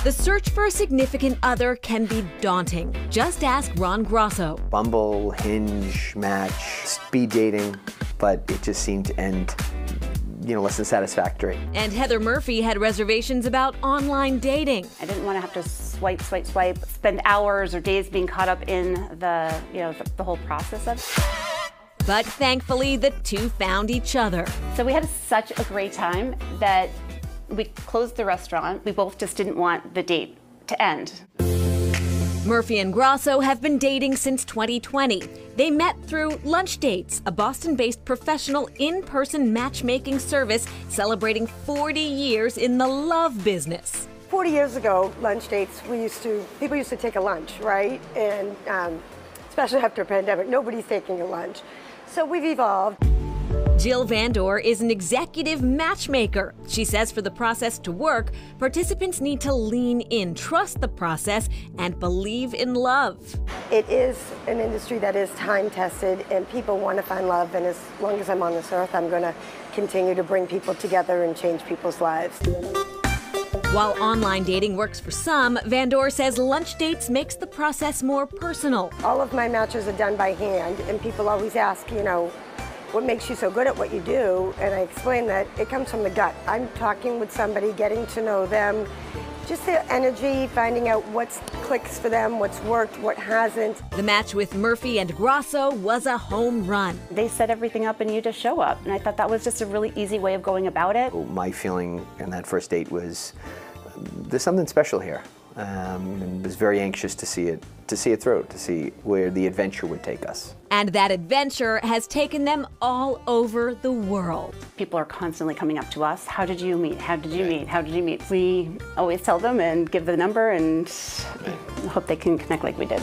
The search for a significant other can be daunting. Just ask Ron Grosso. Bumble, Hinge, Match, speed dating, but it just seemed to end, less than satisfactory. And Heather Murphy had reservations about online dating. I didn't want to have to swipe, spend hours or days being caught up in the whole process of it. But thankfully, the two found each other. So we had such a great time that we closed the restaurant. We both just didn't want the date to end. Murphy and Grosso have been dating since 2020. They met through LunchDates, a Boston-based professional in-person matchmaking service celebrating 40 years in the love business. 40 years ago, LunchDates, people used to take a lunch, right? And especially after a pandemic, nobody's taking a lunch. So we've evolved. Jill Vandor is an executive matchmaker. She says for the process to work, participants need to lean in, trust the process, and believe in love. It is an industry that is time-tested, and people want to find love, and as long as I'm on this earth, I'm going to continue to bring people together and change people's lives. While online dating works for some, Vandor says LunchDates makes the process more personal. All of my matches are done by hand, and people always ask, what makes you so good at what you do? And I explain that it comes from the gut. I'm talking with somebody, getting to know them, just their energy, finding out what clicks for them, what's worked, what hasn't. The match with Murphy and Grosso was a home run. They set everything up and you just show up. And I thought that was just a really easy way of going about it. My feeling in that first date was, there's something special here. And was very anxious to see it through, to see where the adventure would take us. And that adventure has taken them all over the world. People are constantly coming up to us. How did you meet? How did you meet? How did you meet? We always tell them and give the number and hope they can connect like we did.